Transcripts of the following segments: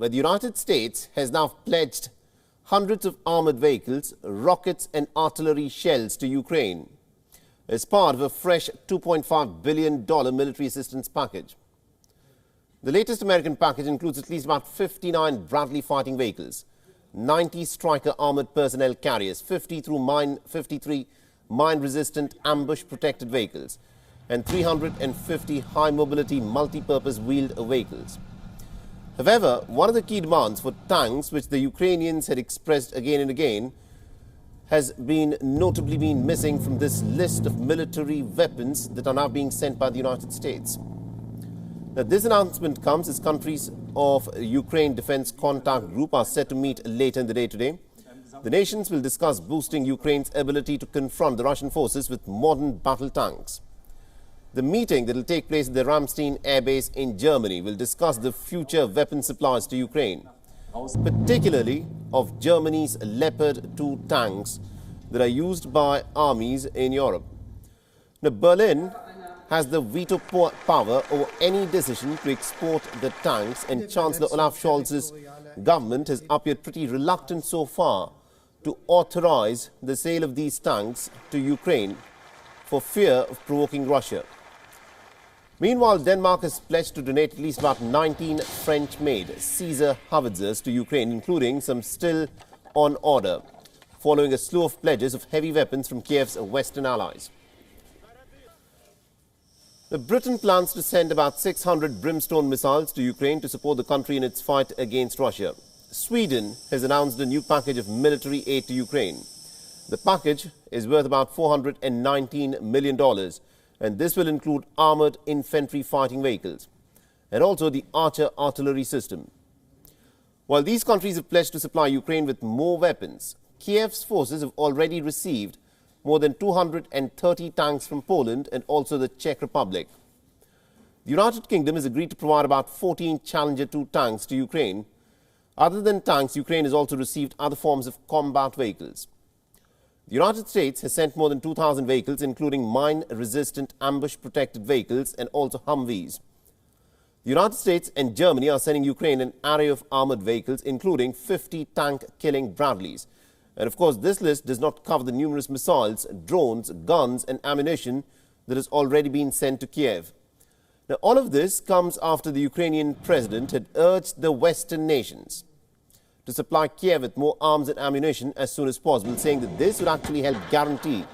where the United States has now pledged hundreds of armoured vehicles, rockets and artillery shells to Ukraine as part of a fresh $2.5 billion military assistance package. The latest American package includes at least about 59 Bradley fighting vehicles, 90 Stryker armoured personnel carriers, 53 mine-resistant ambush-protected vehicles, and 350 high-mobility multi-purpose wheeled vehicles. However, one of the key demands for tanks, which the Ukrainians had expressed again and again, has notably been missing from this list of military weapons that are now being sent by the United States. Now, this announcement comes as countries of Ukraine Defense Contact Group are set to meet later in the day today. The nations will discuss boosting Ukraine's ability to confront the Russian forces with modern battle tanks. The meeting that will take place at the Ramstein Air Base in Germany will discuss the future weapon supplies to Ukraine, particularly of Germany's Leopard 2 tanks that are used by armies in Europe. Now, Berlin has the veto power over any decision to export the tanks, and Chancellor Olaf Scholz's government has appeared pretty reluctant so far to authorize the sale of these tanks to Ukraine for fear of provoking Russia. Meanwhile, Denmark has pledged to donate at least about 19 French-made Caesar howitzers to Ukraine, including some still on order, following a slew of pledges of heavy weapons from Kiev's Western allies. Britain plans to send about 600 Brimstone missiles to Ukraine to support the country in its fight against Russia. Sweden has announced a new package of military aid to Ukraine. The package is worth about $419 million. And this will include armoured infantry fighting vehicles and also the Archer artillery system. While these countries have pledged to supply Ukraine with more weapons, Kiev's forces have already received more than 230 tanks from Poland and also the Czech Republic. The United Kingdom has agreed to provide about 14 Challenger 2 tanks to Ukraine. Other than tanks, Ukraine has also received other forms of combat vehicles. The United States has sent more than 2,000 vehicles, including mine-resistant ambush-protected vehicles and also Humvees. The United States and Germany are sending Ukraine an array of armoured vehicles, including 50 tank-killing Bradleys. And of course, this list does not cover the numerous missiles, drones, guns and ammunition that has already been sent to Kiev. Now, all of this comes after the Ukrainian president had urged the Western nations to supply Kiev with more arms and ammunition as soon as possible, saying that this would actually help guarantee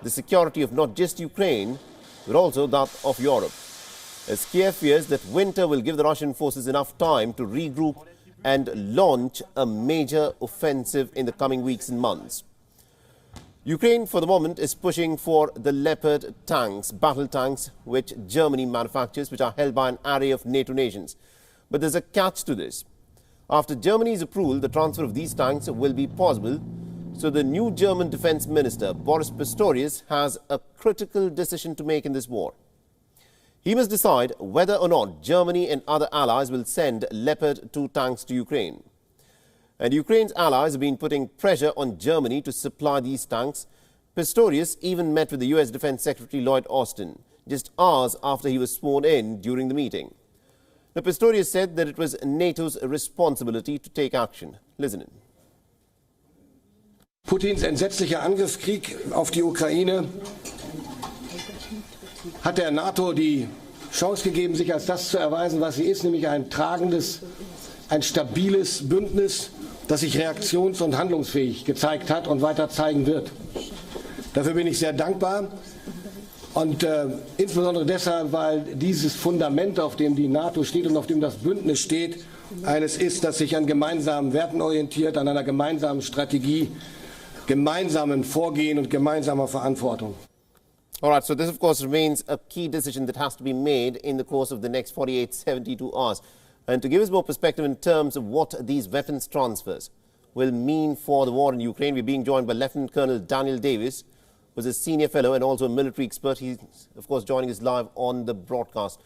the security of not just Ukraine, but also that of Europe, as Kiev fears that winter will give the Russian forces enough time to regroup and launch a major offensive in the coming weeks and months. Ukraine, for the moment, is pushing for the Leopard tanks, battle tanks, which Germany manufactures, which are held by an array of NATO nations. But there's a catch to this. After Germany's approval, the transfer of these tanks will be possible. So the new German defense minister, Boris Pistorius, has a critical decision to make in this war. He must decide whether or not Germany and other allies will send Leopard 2 tanks to Ukraine. And Ukraine's allies have been putting pressure on Germany to supply these tanks. Pistorius even met with the US Defense Secretary Lloyd Austin just hours after he was sworn in during the meeting. The Pistorius said that it was NATO's responsibility to take action. Listen in. Putins entsetzlicher Angriffskrieg auf die Ukraine hat der NATO die Chance gegeben, sich als das zu erweisen, was sie ist, nämlich ein tragendes, ein stabiles Bündnis, das sich reaktions- und handlungsfähig gezeigt hat und weiter zeigen wird. Dafür bin ich sehr dankbar. Und insbesondere deshalb, weil dieses Fundament, auf dem die NATO steht und auf dem das Bündnis steht, eines ist, das sich an gemeinsamen Werten orientiert, an einer gemeinsamen Strategie, gemeinsamen Vorgehen und gemeinsamer Verantwortung. All right, so this of course remains a key decision that has to be made in the course of the next 48, 72 hours. And to give us more perspective in terms of what these weapons transfers will mean for the war in Ukraine, we're being joined by Lieutenant Colonel Daniel Davis, who's a senior fellow and also a military expert. He's, of course, joining us live on the broadcast.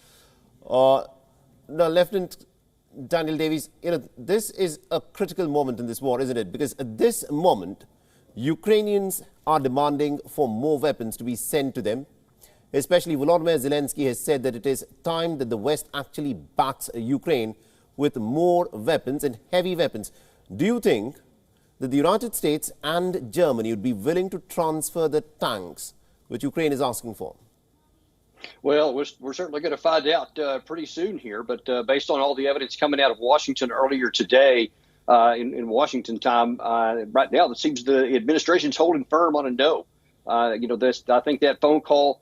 Now, Lieutenant Daniel Davies, this is a critical moment in this war, isn't it? Because at this moment, Ukrainians are demanding for more weapons to be sent to them. Especially Volodymyr Zelensky has said that it is time that the West actually backs Ukraine with more weapons and heavy weapons. Do you think that the United States and Germany would be willing to transfer the tanks which Ukraine is asking for? Well, we're certainly going to find out pretty soon here. But based on all the evidence coming out of Washington earlier today, in Washington time, right now, it seems the administration's holding firm on a no. I think that phone call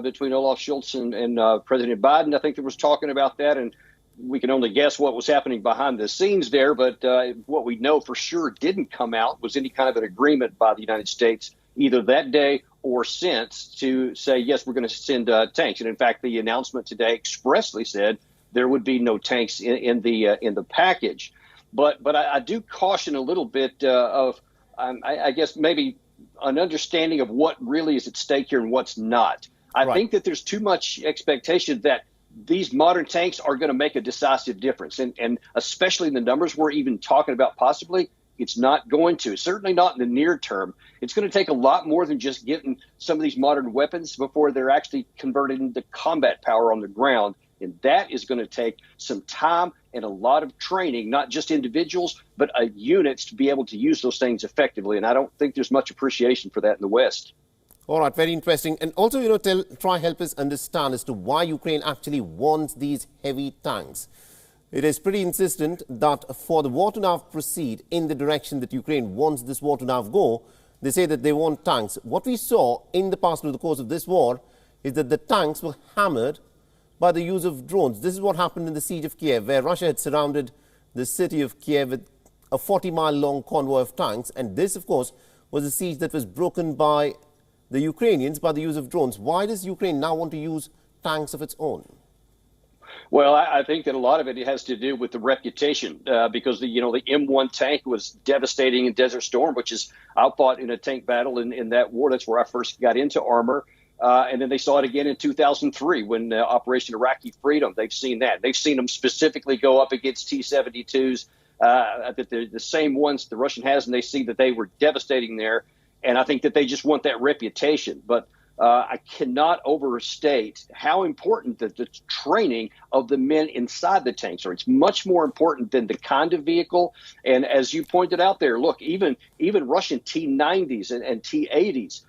between Olaf Scholz and President Biden, I think there was talking about that, and we can only guess what was happening behind the scenes there. But what we know for sure didn't come out was any kind of an agreement by the United States, either that day or since, to say, yes, we're going to send tanks. And in fact, the announcement today expressly said there would be no tanks in the package. But I do caution a little bit of, I guess, maybe an understanding of what really is at stake here and what's not. I think that there's too much expectation that these modern tanks are going to make a decisive difference. And especially in the numbers we're even talking about possibly, it's not going to. Certainly not in the near term. It's going to take a lot more than just getting some of these modern weapons before they're actually converted into combat power on the ground. And that is going to take some time and a lot of training, not just individuals, but units to be able to use those things effectively. And I don't think there's much appreciation for that in the West. All right, very interesting. And also, try help us understand as to why Ukraine actually wants these heavy tanks. It is pretty insistent that for the war to now proceed in the direction that Ukraine wants this war to now go, they say that they want tanks. What we saw in the past, through the course of this war, is that the tanks were hammered by the use of drones. This is what happened in the siege of Kiev, where Russia had surrounded the city of Kiev with a 40-mile-long convoy of tanks. And this, of course, was a siege that was broken by the Ukrainians by the use of drones. Why does Ukraine now want to use tanks of its own? Well, I think that a lot of it has to do with the reputation, because the M1 tank was devastating in Desert Storm, which is outfought in a tank battle in that war. That's where I first got into armor. And then they saw it again in 2003 when Operation Iraqi Freedom. They've seen that. They've seen them specifically go up against T-72s, the same ones the Russian has, and they see that they were devastating there. And I think that they just want that reputation. But I cannot overstate how important that the training of the men inside the tanks are. It's much more important than the kind of vehicle. And as you pointed out there, look, even Russian T-90s and T-80s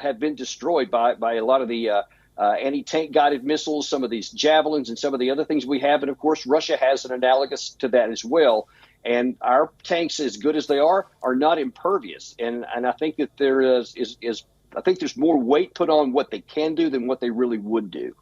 have been destroyed by a lot of the anti-tank guided missiles, some of these javelins and some of the other things we have. And of course, Russia has an analogous to that as well. And our tanks, as good as they are not impervious. And I think that there I think there's more weight put on what they can do than what they really would do.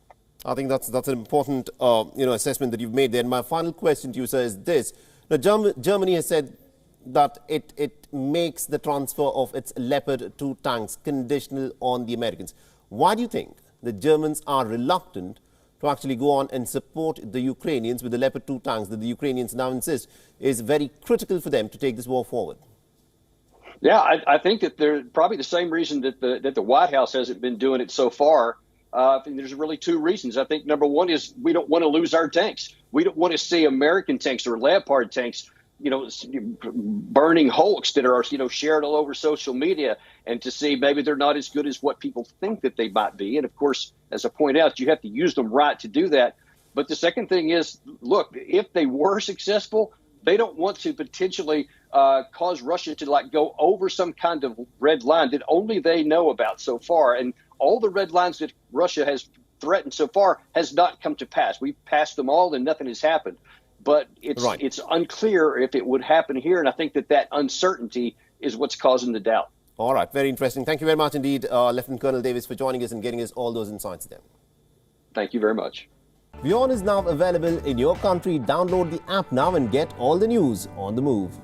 I think that's an important assessment that you've made there. And my final question to you, sir, is this. Now, Germany has said that it makes the transfer of its Leopard 2 tanks conditional on the Americans. Why do you think the Germans are reluctant to actually go on and support the Ukrainians with the Leopard 2 tanks that the Ukrainians now insist is very critical for them to take this war forward? Yeah, I think that they're probably the same reason that the White House hasn't been doing it so far. I think there's really two reasons. I think number one is we don't want to lose our tanks. We don't want to see American tanks or Leopard tanks, burning hulks that are, shared all over social media, and to see maybe they're not as good as what people think that they might be. And of course, as I point out, you have to use them right to do that. But the second thing is, look, if they were successful, they don't want to potentially cause Russia to go over some kind of red line that only they know about so far. And all the red lines that Russia has threatened so far has not come to pass. We've passed them all and nothing has happened. But it's unclear if it would happen here. And I think that uncertainty is what's causing the doubt. All right. Very interesting. Thank you very much indeed, Lieutenant Colonel Davis, for joining us and getting us all those insights there. Thank you very much. WION is now available in your country. Download the app now and get all the news on the move.